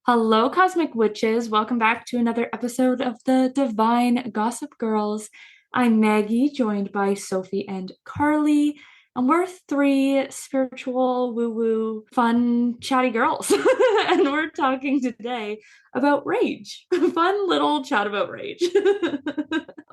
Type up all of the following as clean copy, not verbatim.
Hello, Cosmic Witches. Welcome back to another episode of the Divine Gossip Girls. I'm Maggie, joined by Sophie and Carlie, and we're three spiritual, woo-woo, fun, chatty girls. And we're talking today about rage. Fun little chat about rage.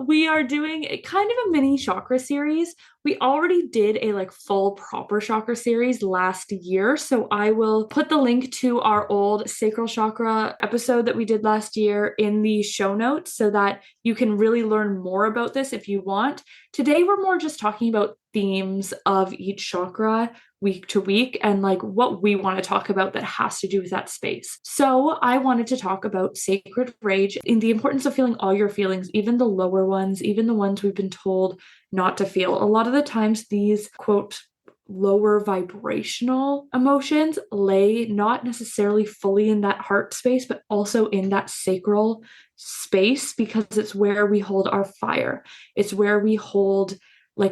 We are doing a kind of a mini chakra series. We already did a full proper chakra series last year, so I will put the link to our old sacral chakra episode that we did last year in the show notes so that you can really learn more about this if you want. Today we're more just talking about themes of each chakra week to week and what we want to talk about that has to do with that space. So I wanted to talk about sacred rage and the importance of feeling all your feelings, even the lower ones, even the ones we've been told not to feel. A lot of the times these quote lower vibrational emotions lay not necessarily fully in that heart space, but also in that sacral space because it's where we hold our fire. It's where we hold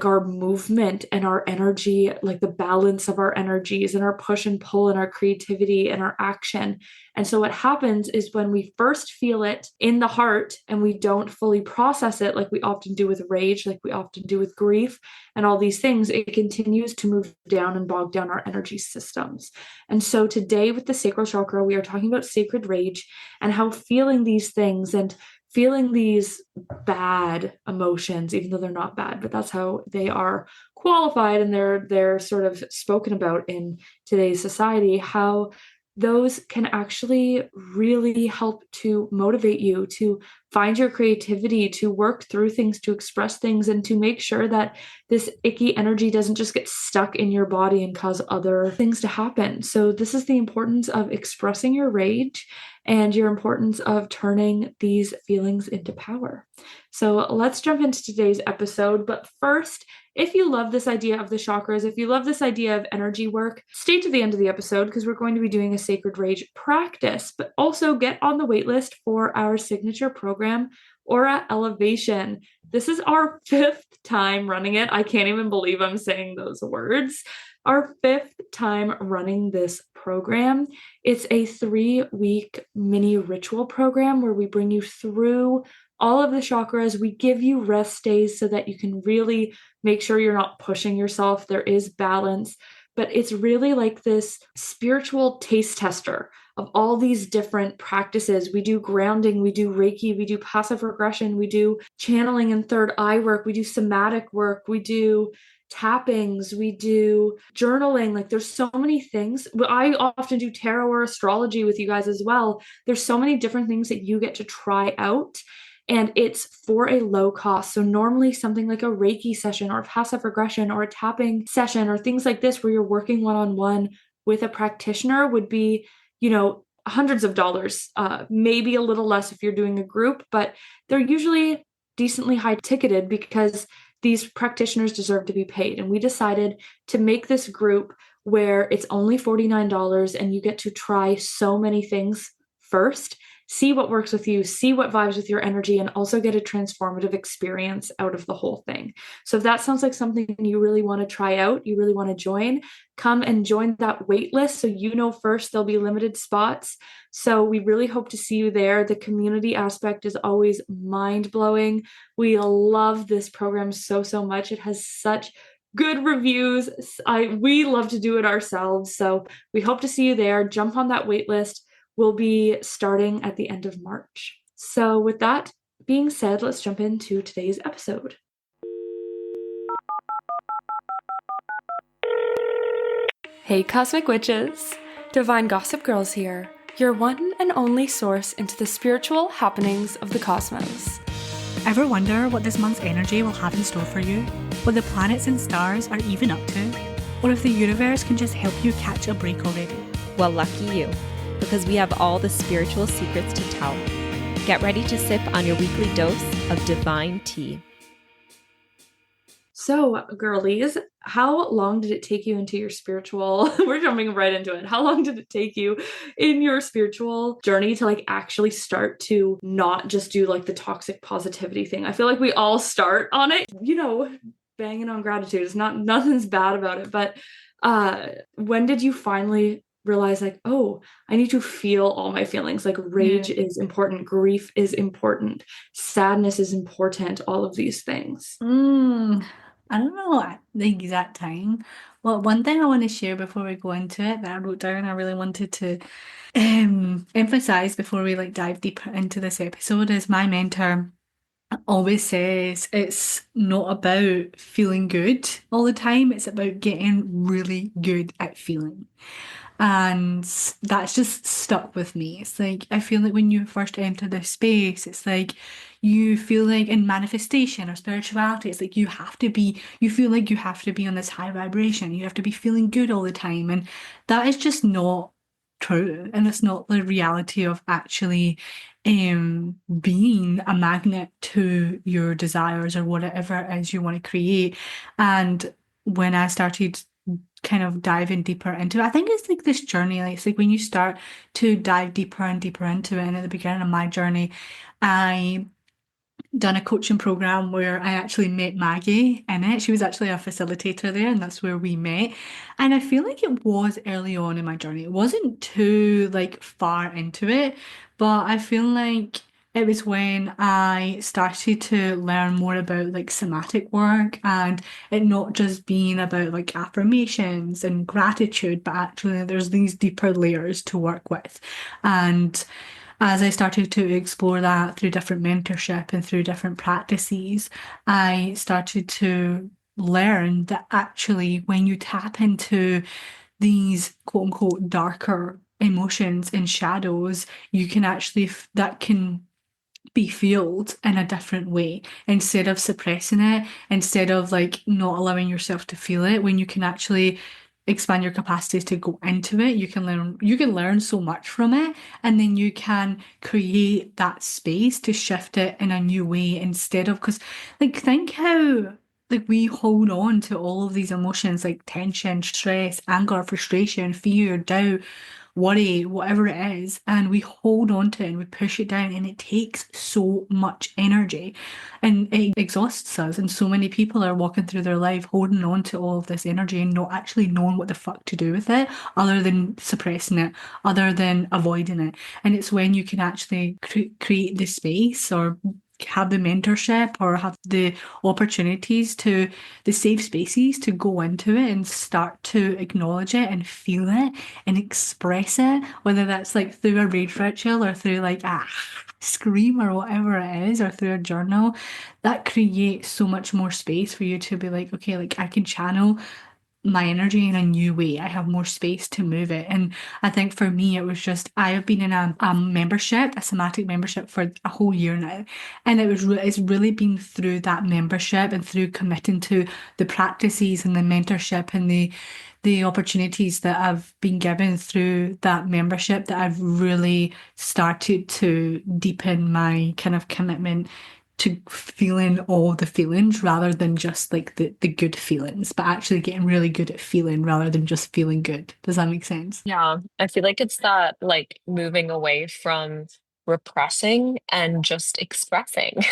our movement and our energy, the balance of our energies and our push and pull and our creativity and our action. And so what happens is when we first feel it in the heart and we don't fully process it, like we often do with rage, like we often do with grief and all these things, it continues to move down and bog down our energy systems. And so today with the sacral chakra, we are talking about sacred rage and how feeling these things and feeling these bad emotions, even though they're not bad, but that's how they are qualified and they're sort of spoken about in today's society, how those can actually really help to motivate you to find your creativity, to work through things, to express things, and to make sure that this icky energy doesn't just get stuck in your body and cause other things to happen. So this is the importance of expressing your rage and your importance of turning these feelings into power. So let's jump into today's episode. But first, if you love this idea of the chakras, if you love this idea of energy work, stay to the end of the episode because we're going to be doing a sacred rage practice, but also get on the waitlist for our signature program, Aura Elevation. This is our fifth time running it. I can't even believe I'm saying those words. Our fifth time running this program. It's a 3-week mini ritual program where we bring you through all of the chakras. We give you rest days so that you can really make sure you're not pushing yourself. There is balance, but it's really like this spiritual taste tester of all these different practices. We do grounding, we do Reiki, we do passive regression, we do channeling and third eye work, we do somatic work, we do tappings, we do journaling. There's so many things. I often do tarot or astrology with you guys as well. There's so many different things that you get to try out. And it's for a low cost. So normally something like a Reiki session or a passive regression or a tapping session or things like this where you're working one-on-one with a practitioner would be, hundreds of dollars, maybe a little less if you're doing a group, but they're usually decently high ticketed because these practitioners deserve to be paid. And we decided to make this group where it's only $49 and you get to try so many things first, see what works with you, see what vibes with your energy, and also get a transformative experience out of the whole thing. So if that sounds like something you really want to try out, you really want to join, come and join that wait list. So first there'll be limited spots. So we really hope to see you there. The community aspect is always mind-blowing. We love this program so, so much. It has such good reviews. We love to do it ourselves. So we hope to see you there. Jump on that wait list. Will be starting at the end of March. So with that being said, let's jump into today's episode. Hey Cosmic Witches! Divine Gossip Girls here, your one and only source into the spiritual happenings of the cosmos. Ever wonder what this month's energy will have in store for you? What the planets and stars are even up to? Or if the universe can just help you catch a break already? Well, lucky you, because we have all the spiritual secrets to tell. Get ready to sip on your weekly dose of divine tea. So, girlies, how long did it take you into your spiritual? We're jumping right into it. How long did it take you in your spiritual journey to actually start to not just do the toxic positivity thing? I feel like we all start on it, banging on gratitude. It's nothing's bad about it, but when did you finally realize like, oh, I need to feel all my feelings. Like Yeah. rage is important, grief is important, sadness is important, all of these things. I don't know at the exact time. Well, one thing I want to share before we go into it that I wrote down, I really wanted to emphasize before we like dive deeper into this episode is my mentor always says it's not about feeling good all the time, it's about getting really good at feeling. And that's just stuck with me. It's like, I feel like when you first enter this space, it's like you feel like in manifestation or spirituality, it's like you feel like you have to be on this high vibration. You have to be feeling good all the time. And that is just not true. And it's not the reality of actually being a magnet to your desires or whatever it is you want to create. And when I started kind of diving deeper into it. I think it's like this journey. Like it's like when you start to dive deeper and deeper into it. And at the beginning of my journey, I done a coaching program where I actually met Maggie in it. She was actually a facilitator there, and that's where we met. And I feel like it was early on in my journey. It wasn't too like far into it, but I feel like it was when I started to learn more about like somatic work and it not just being about like affirmations and gratitude, but actually there's these deeper layers to work with. And as I started to explore that through different mentorship and through different practices, I started to learn that actually when you tap into these quote unquote darker emotions and shadows, you can actually, that can be fueled in a different way instead of suppressing it, instead of like not allowing yourself to feel it. When you can actually expand your capacities to go into it, you can learn so much from it, and then you can create that space to shift it in a new way instead of, because like think how like we hold on to all of these emotions like tension, stress, anger, frustration, fear, doubt, worry, whatever it is, and we hold on to it and we push it down, and it takes so much energy and it exhausts us. And so many people are walking through their life holding on to all of this energy and not actually knowing what the fuck to do with it, other than suppressing it, other than avoiding it. And it's when you can actually create the space or have the mentorship or have the opportunities to the safe spaces to go into it and start to acknowledge it and feel it and express it, whether that's like through a rage ritual or through like a scream or whatever it is, or through a journal, that creates so much more space for you to be like, okay, like I can channel my energy in a new way. I have more space to move it. And I think for me, it was just, I have been in a membership, a somatic membership for a whole year now. And it's really been through that membership and through committing to the practices and the mentorship and the opportunities that I've been given through that membership that I've really started to deepen my kind of commitment to feeling all the feelings rather than just like the good feelings, but actually getting really good at feeling rather than just feeling good. Does that make sense? Yeah, I feel like it's that like moving away from repressing and just expressing.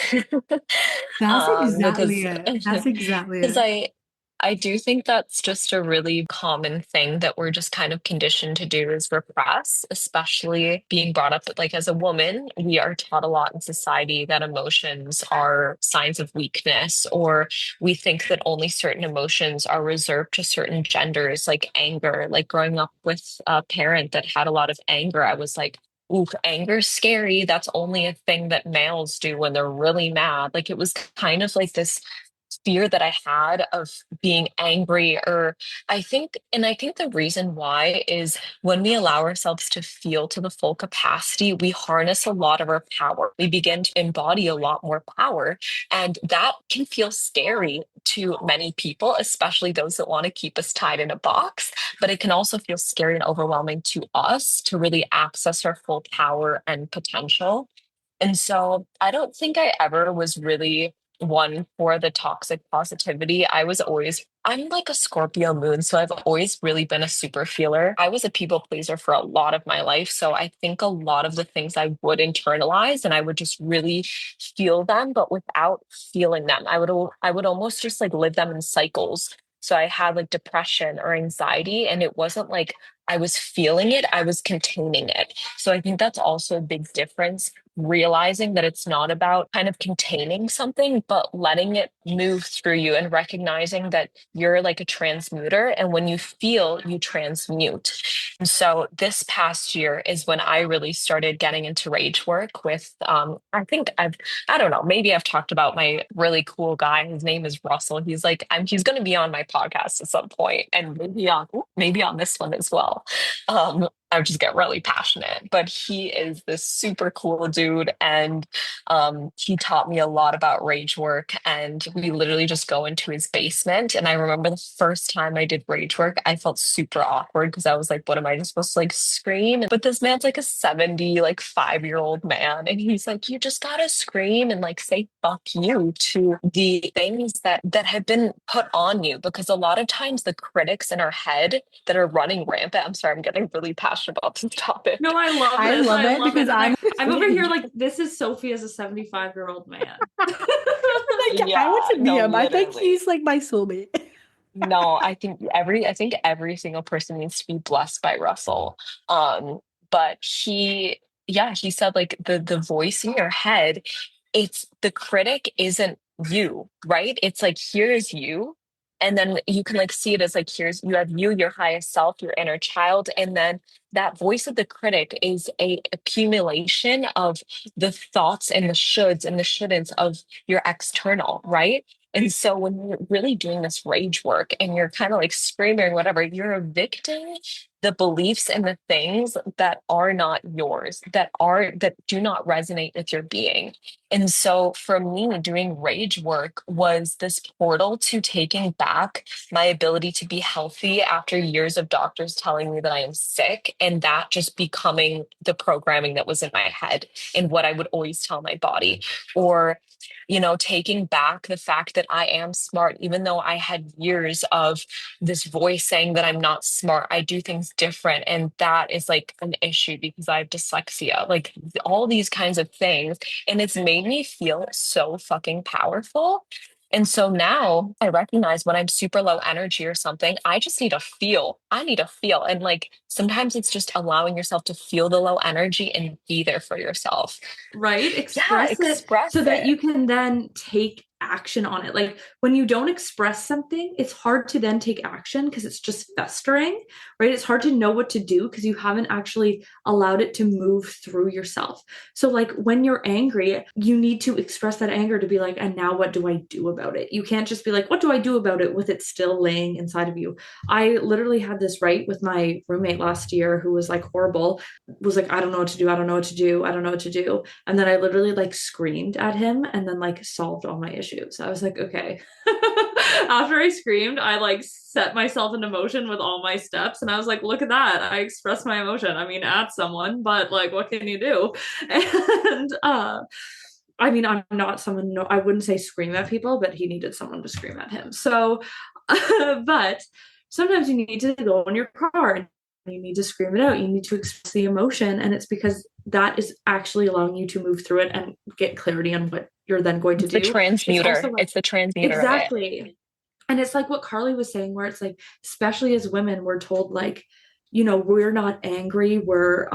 That's exactly Because it. That's exactly because it. I do think that's just a really common thing that we're just kind of conditioned to do is repress, especially being brought up like as a woman, we are taught a lot in society that emotions are signs of weakness, or we think that only certain emotions are reserved to certain genders, like anger. Like growing up with a parent that had a lot of anger, I was like, ooh, anger's scary. That's only a thing that males do when they're really mad. Like it was kind of like this fear that I had of being angry, or I think the reason why is when we allow ourselves to feel to the full capacity, we harness a lot of our power. We begin to embody a lot more power. And that can feel scary to many people, especially those that want to keep us tied in a box. But it can also feel scary and overwhelming to us to really access our full power and potential. And so I don't think I ever was really one for the toxic positivity. I'm like a Scorpio moon, so I've always really been a super feeler. I was a people pleaser for a lot of my life. So I think a lot of the things I would internalize and I would just really feel them, but without feeling them. I would almost just like live them in cycles. So I had like depression or anxiety, and it wasn't like I was feeling it, I was containing it. So I think that's also a big difference, realizing that it's not about kind of containing something, but letting it move through you and recognizing that you're like a transmuter. And when you feel, you transmute. And so this past year is when I really started getting into rage work with, I don't know, maybe I've talked about my really cool guy. His name is Russell. He's going to be on my podcast at some point, and maybe on this one as well. I just get really passionate, but he is this super cool dude. And he taught me a lot about rage work. And we literally just go into his basement. And I remember the first time I did rage work, I felt super awkward because I was like, what am I just supposed to like scream? But this man's like a 70, like 5-year-old man. And he's like, you just gotta scream and like say fuck you to the things that have been put on you. Because a lot of times the critics in our head that are running rampant. I'm sorry, I'm getting really passionate about this topic. No, I love I this. love it because I'm over here like, this is Sophie as a 75-year-old man. Like, Yeah, I want to meet no, him. I think literally. he's like my soulmate. No, I think every single person needs to be blessed by Russell. But he said like the voice in your head, it's the critic isn't you, right? It's like here's you. And then you can like see it as like here's you have you, your highest self, your inner child, and then that voice of the critic is a accumulation of the thoughts and the shoulds and the shouldn'ts of your external, right? And so when you're really doing this rage work and you're kind of like screaming or whatever, you're evicting the beliefs and the things that are not yours, that do not resonate with your being. And so for me, doing rage work was this portal to taking back my ability to be healthy after years of doctors telling me that I am sick, and that just becoming the programming that was in my head and what I would always tell my body. Or taking back the fact that I am smart, even though I had years of this voice saying that I'm not smart, I do things different. And that is like an issue because I have dyslexia, like all these kinds of things. And it's made me feel so fucking powerful. And so now I recognize when I'm super low energy or something, I just need to feel. I need to feel. And like sometimes it's just allowing yourself to feel the low energy and be there for yourself. Right? Yeah, Express it so that it. you can then take action on it. Like when you don't express something, it's hard to then take action because it's just festering, right? It's hard to know what to do because you haven't actually allowed it to move through yourself. So like when you're angry, you need to express that anger to be like, and now what do I do about it? You can't just be like, what do I do about it with it still laying inside of you? I literally had this right with my roommate last year who was like horrible, was like, I don't know what to do. I don't know what to do. I don't know what to do. And then I literally like screamed at him and then like solved all my issues. I was like, okay. After I screamed, I like set myself into motion with all my steps. And I was like, look at that. I expressed my emotion. I mean, at someone, but like, what can you do? And I mean, I'm not someone, no, I wouldn't say scream at people, but he needed someone to scream at him. So, but sometimes you need to go in your car and you need to scream it out. You need to express the emotion. And it's because that is actually allowing you to move through it and get clarity on what you're then going to do. The transmuter. It's the transmuter. Exactly. And it's like what Karlie was saying, where it's like, especially as women, we're told like, we're not angry. We're,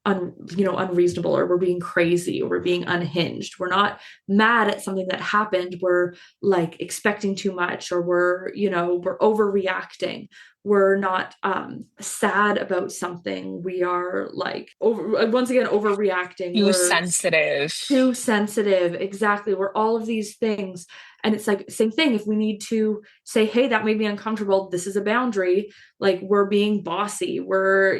unreasonable, or we're being crazy, or we're being unhinged. We're not mad at something that happened. We're like expecting too much, or we're overreacting. We're not sad about something. We are like overreacting. Too sensitive. Exactly. We're all of these things. And it's like, same thing. If we need to say, hey, that made me uncomfortable. This is a boundary. Like we're being bossy. We're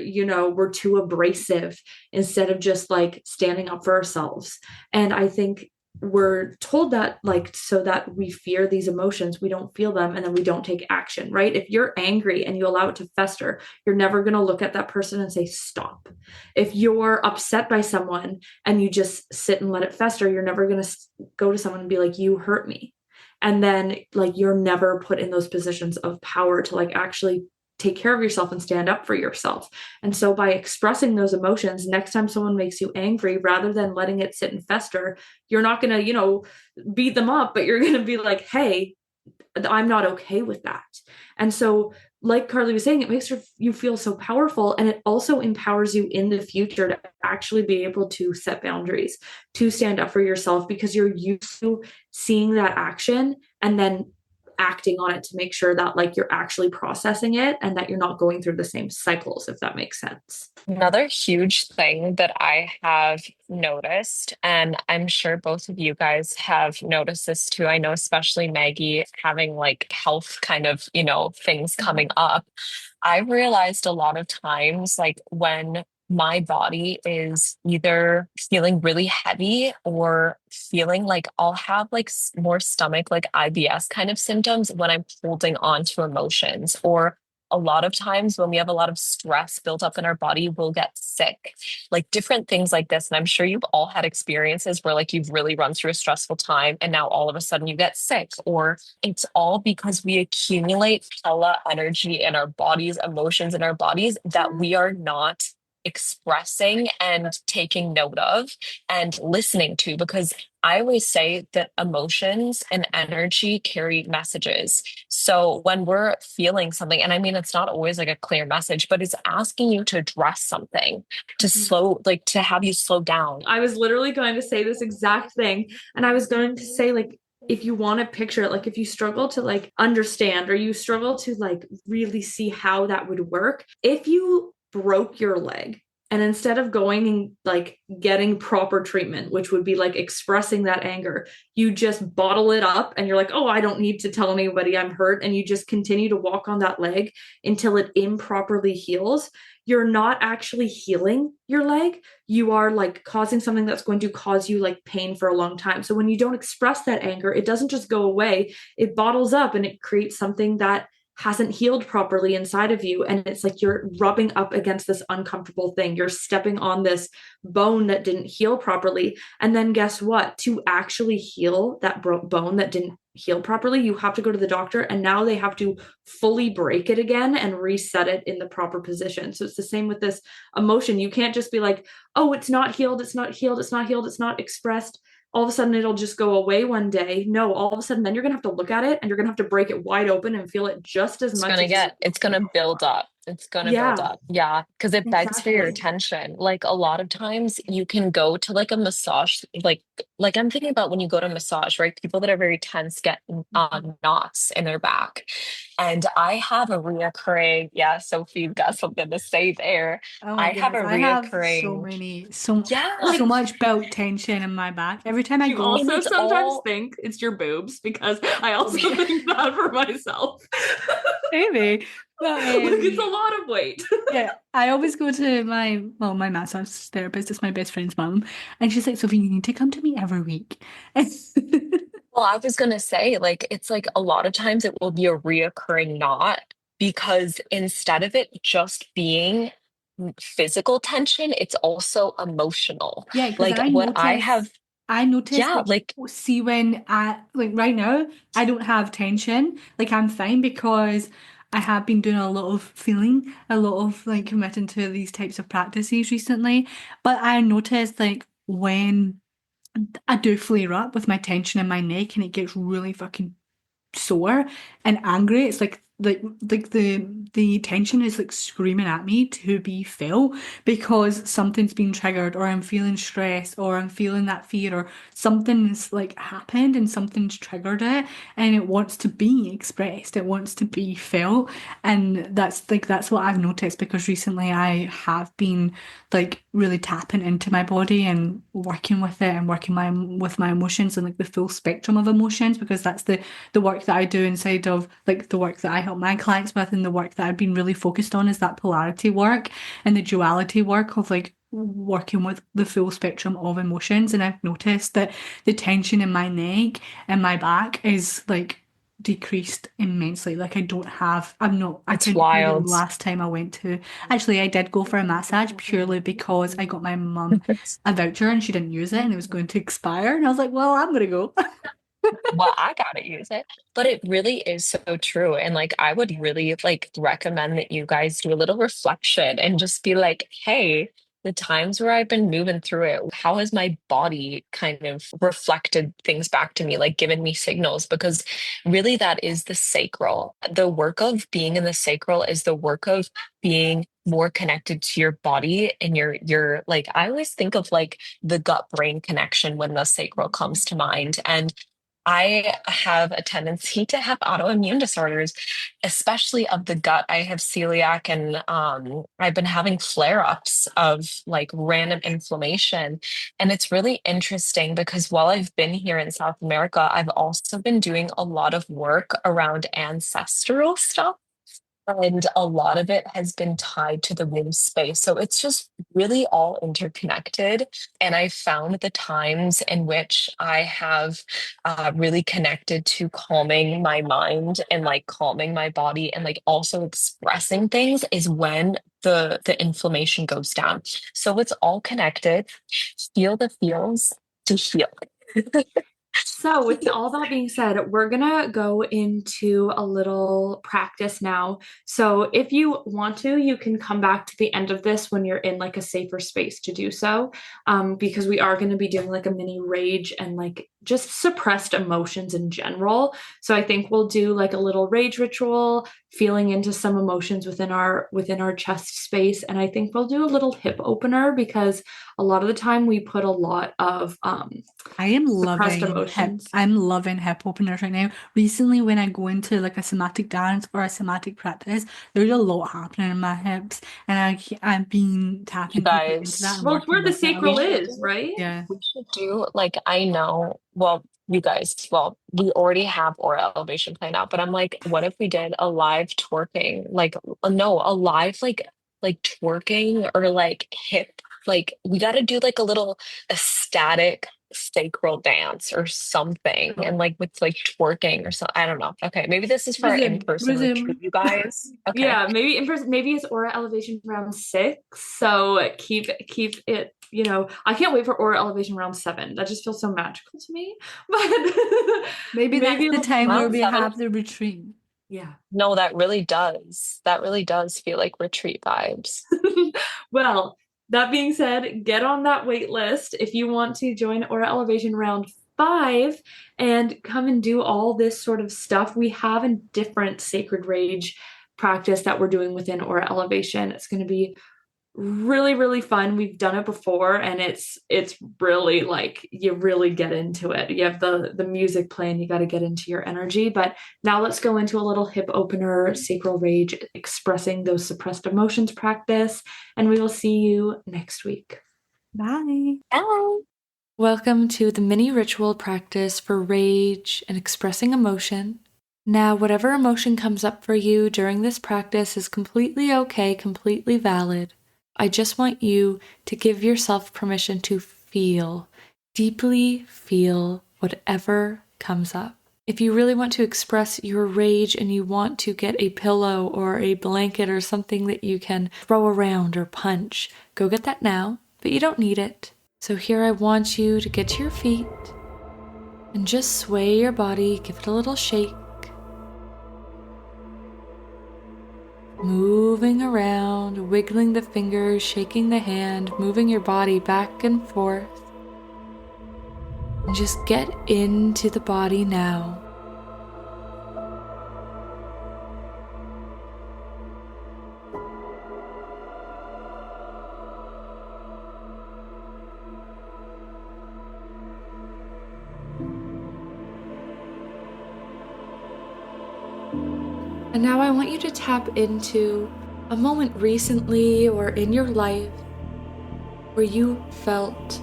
too abrasive instead of just like standing up for ourselves. And I think we're told that like, so that we fear these emotions, we don't feel them, and then we don't take action, right? If you're angry and you allow it to fester, you're never going to look at that person and say, stop. If you're upset by someone and you just sit and let it fester, you're never going to go to someone and be like, you hurt me. And then like, you're never put in those positions of power to like actually take care of yourself and stand up for yourself. And so by expressing those emotions, next time someone makes you angry, rather than letting it sit and fester, you're not going to, beat them up, but you're going to be like, hey, I'm not okay with that. And so like Karlie was saying, it makes you feel so powerful, and it also empowers you in the future to actually be able to set boundaries, to stand up for yourself, because you're used to seeing that action and then acting on it to make sure that like you're actually processing it and that you're not going through the same cycles, if that makes sense. Another huge thing that I have noticed, and I'm sure both of you guys have noticed this too. I know, especially Maggie, having like health kind of, things coming up. I've realized a lot of times, like when my body is either feeling really heavy or feeling like I'll have like more stomach, like IBS kind of symptoms when I'm holding on to emotions, or a lot of times when we have a lot of stress built up in our body, we'll get sick, like different things like this. And I'm sure you've all had experiences where like you've really run through a stressful time and now all of a sudden you get sick, or it's all because we accumulate hella energy in our bodies, emotions in our bodies that we are not expressing and taking note of and listening to, because I always say that emotions and energy carry messages. So when we're feeling something, and I mean, it's not always like a clear message, but it's asking you to address something, to like to have you slow down. I was literally going to say this exact thing. And I was going to say, like, if you want to picture it, like if you struggle to like understand, or you struggle to like really see how that would work, if you broke your leg, and instead of going and like getting proper treatment, which would be like expressing that anger, you just bottle it up and you're like, oh, I don't need to tell anybody I'm hurt. And you just continue to walk on that leg until it improperly heals. You're not actually healing your leg. You are like causing something that's going to cause you like pain for a long time. So when you don't express that anger, it doesn't just go away, it bottles up and it creates something that hasn't healed properly inside of you. And it's like you're rubbing up against this uncomfortable thing. You're stepping on this bone that didn't heal properly. And then guess what? To actually heal that bone that didn't heal properly, you have to go to the doctor, and now they have to fully break it again and reset it in the proper position. So it's the same with this emotion. You can't just be like, oh, it's not healed, it's not healed, it's not healed, it's not expressed, all of a sudden it'll just go away one day. No, all of a sudden then you're gonna have to look at it and you're gonna have to break it wide open and feel it just as much as It's gonna build up. It's gonna build yeah, up. Yeah. Because it begs for your exactly. attention. Like a lot of times you can go to like a massage, like I'm thinking about when you go to massage, right? People that are very tense get knots in their back. And I have a reoccurring, yeah, Sophie's got something to say there. Oh my I have a goodness, I have so reoccurring, many, so yeah. so much built tension in my back. Every time I You go, And also it's sometimes all think it's your boobs, because I also think that for myself. maybe, but Like it's a lot of weight. yeah, I always go to my massage therapist. It's my best friend's mum, and she's like, Sophie, you need to come to me every week. Well, I was gonna say, like, it's like a lot of times it will be a reoccurring knot because instead of it just being physical tension, it's also emotional. Yeah, because Like what I have, I notice yeah, like like see when I like right now I don't have tension. Like I'm fine because I have been doing a lot of feeling, a lot of like committing to these types of practices recently. But I noticed like when I do flare up with my tension in my neck and it gets really fucking sore and angry. It's like the tension is like screaming at me to be felt because something's been triggered, or I'm feeling stress, or I'm feeling that fear, or something's like happened and something's triggered it and it wants to be expressed. It wants to be felt. And that's what I've noticed because recently I have been like really tapping into my body and working with it and working with my emotions and like the full spectrum of emotions, because that's the work that I do inside of like the work that I help my clients with, and the work that I've been really focused on is that polarity work and the duality work of like working with the full spectrum of emotions. And I've noticed that the tension in my neck and my back is like decreased immensely. Like I it's couldn't tell you the wild. last time I went to, actually I did go for a massage purely because I got my mum a voucher and she didn't use it and it was going to expire. And I was like, well, I'm gonna go. Well, I gotta use it. But it really is so true. And like I would really like recommend that you guys do a little reflection and just be like, hey, the times where I've been moving through it, how has my body kind of reflected things back to me, like given me signals? Because really, that is the sacral. The work of being in the sacral is the work of being more connected to your body and your like I always think of like the gut brain connection when the sacral comes to mind. And I have a tendency to have autoimmune disorders, especially of the gut. I have celiac, and I've been having flare-ups of like random inflammation. And it's really interesting because while I've been here in South America, I've also been doing a lot of work around ancestral stuff. And a lot of it has been tied to the womb space. So it's just really all interconnected. And I found the times in which I have really connected to calming my mind and like calming my body and like also expressing things is when the inflammation goes down. So it's all connected. Feel the feels to heal. So, with all that being said, we're gonna go into a little practice now. So, if you want to, you can come back to the end of this when you're in like a safer space to do so, because we are going to be doing like a mini rage and like just suppressed emotions in general. So, I think we'll do like a little rage ritual, feeling into some emotions within our chest space, and I think we'll do a little hip opener because a lot of the time we put a lot of I am suppressed loving emotions. I'm loving hip openers right now. Recently, when I go into like a somatic dance or a somatic practice, there's a lot happening in my hips, and I've been You tapping deeper into that guys, and Well, it's where working the with it a sacral lot. is, right? Yeah. we should do like I know, well, you guys, well, we already have aura elevation planned out, but I'm like, what if we did a live twerking? Like, no, a live like twerking or like hip, like we got to do like a little ecstatic sacral dance or something, and like with like twerking or something. I don't know. Okay, maybe this is for our Resume. in-person retreat, you guys. Okay. Yeah, maybe in person, maybe it's aura elevation round 6. So keep it, I can't wait for aura elevation round 7. That just feels so magical to me. But Maybe that's maybe the it'll be time where Round we seven. have the retreat. yeah. No, that really does. That really does feel like retreat vibes. Well, that being said, get on that wait list if you want to join Aura Elevation round 5 and come and do all this sort of stuff. We have a different sacred rage practice that we're doing within Aura Elevation. It's going to be really, really fun. We've done it before, and it's really like you really get into it. You have the music playing, you got to get into your energy. But now let's go into a little hip opener, sacral rage, expressing those suppressed emotions practice, and we will see you next week. Bye. Bye. Welcome to the mini ritual practice for rage and expressing emotion. Now, whatever emotion comes up for you during this practice is completely okay, completely valid. I just want you to give yourself permission to feel, deeply feel whatever comes up. If you really want to express your rage and you want to get a pillow or a blanket or something that you can throw around or punch, go get that now, but you don't need it. So here I want you to get to your feet and just sway your body, give it a little shake. Moving around, wiggling the fingers, shaking the hand, moving your body back and forth. And just get into the body now. And now I want you to tap into a moment recently or in your life where you felt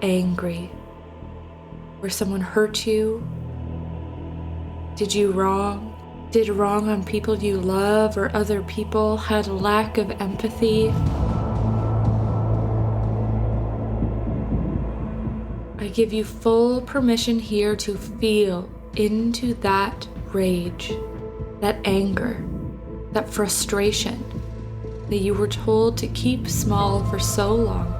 angry, where someone hurt you, did you wrong, did wrong on people you love or other people, had a lack of empathy. I give you full permission here to feel into that rage, that anger, that frustration that you were told to keep small for so long.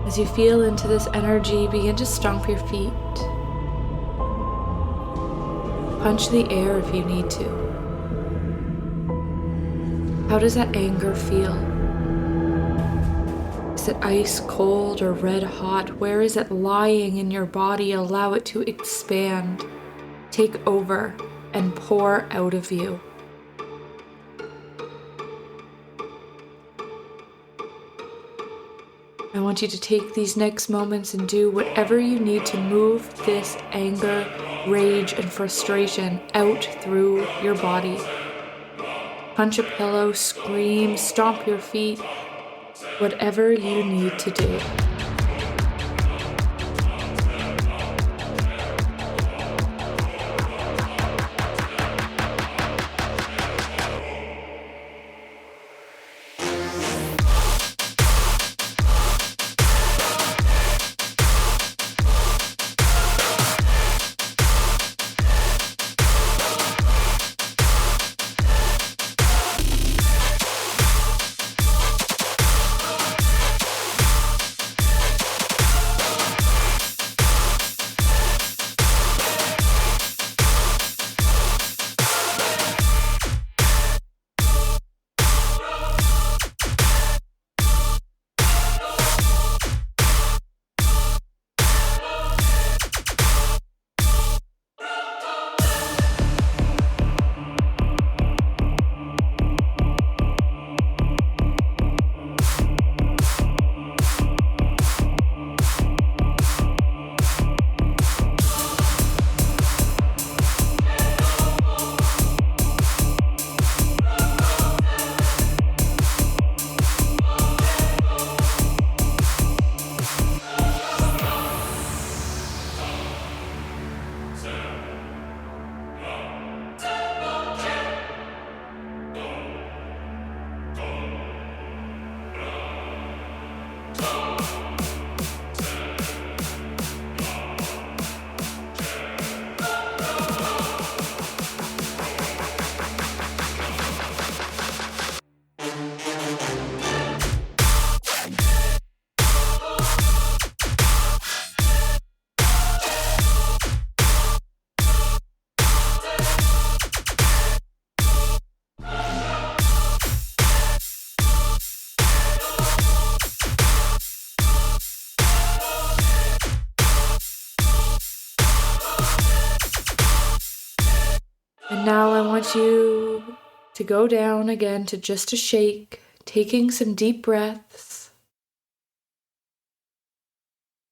As you feel into this energy, begin to stomp your feet. Punch the air if you need to. How does that anger feel? Is it ice cold or red hot? Where is it lying in your body? Allow it to expand, take over, and pour out of you. I want you to take these next moments and do whatever you need to move this anger, rage, and frustration out through your body. Punch a pillow, scream, stomp your feet, whatever you need to do. And now I want you to go down again to just a shake, taking some deep breaths,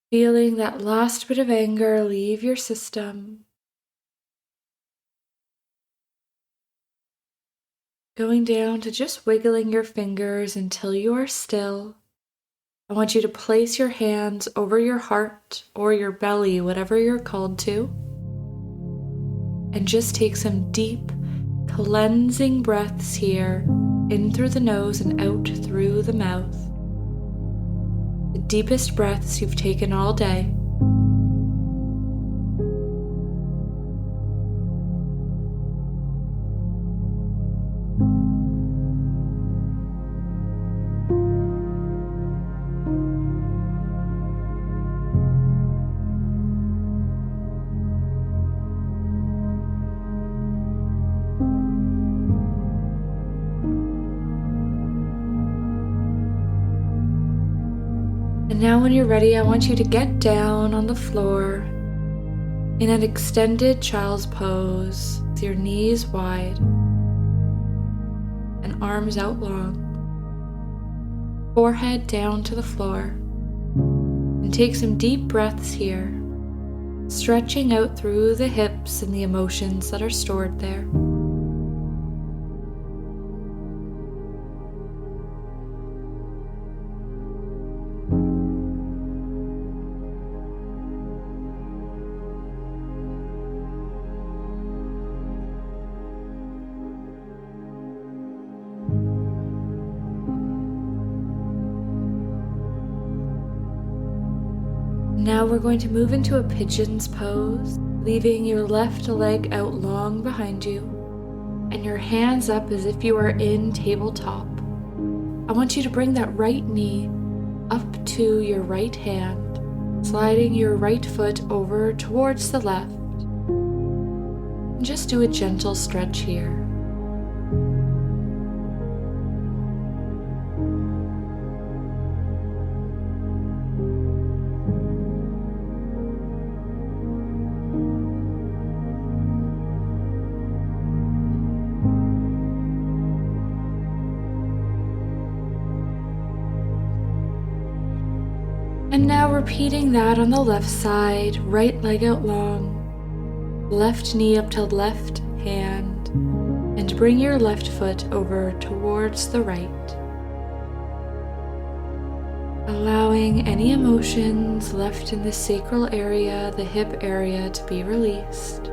feeling that last bit of anger leave your system, going down to just wiggling your fingers until you are still. I want you to place your hands over your heart or your belly, whatever you're called to, and just take some deep, cleansing breaths here, in through the nose and out through the mouth. The deepest breaths you've taken all day. And now when you're ready, I want you to get down on the floor in an extended child's pose with your knees wide and arms out long, forehead down to the floor, and take some deep breaths here, stretching out through the hips and the emotions that are stored there. Now we're going to move into a pigeon's pose, leaving your left leg out long behind you and your hands up as if you are in tabletop. I want you to bring that right knee up to your right hand, sliding your right foot over towards the left. And just do a gentle stretch here. And now repeating that on the left side, right leg out long, left knee up to left hand, and bring your left foot over towards the right. Allowing any emotions left in the sacral area, the hip area, to be released.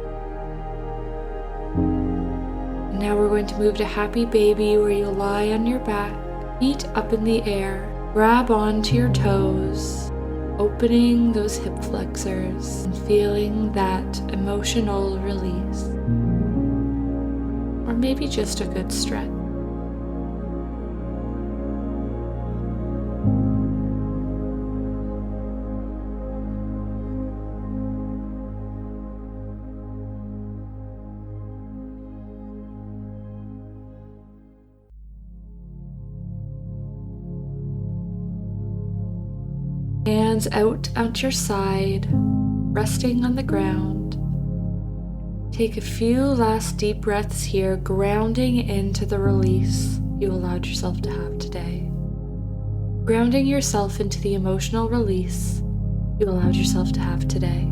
And now we're going to move to happy baby, where you'll lie on your back, feet up in the air. Grab onto your toes, opening those hip flexors and feeling that emotional release. Or maybe just a good stretch. Hands out at your side, resting on the ground. Take a few last deep breaths here, grounding into the release you allowed yourself to have today. Grounding yourself into the emotional release you allowed yourself to have today.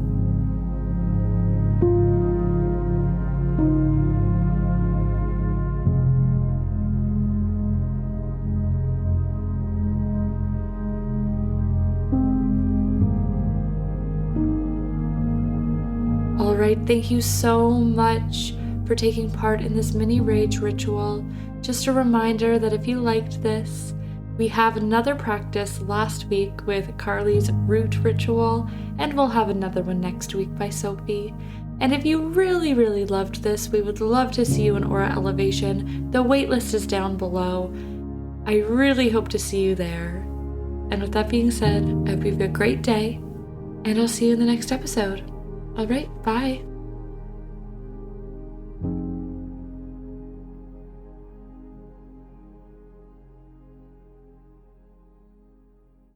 Alright, thank you so much for taking part in this mini rage ritual. Just a reminder that if you liked this, we have another practice last week with Karlie's root ritual, and we'll have another one next week by Sophie. And if you really, really loved this, we would love to see you in Aura Elevation. The waitlist is down below. I really hope to see you there. And with that being said, I hope you have a great day, and I'll see you in the next episode. All right, bye.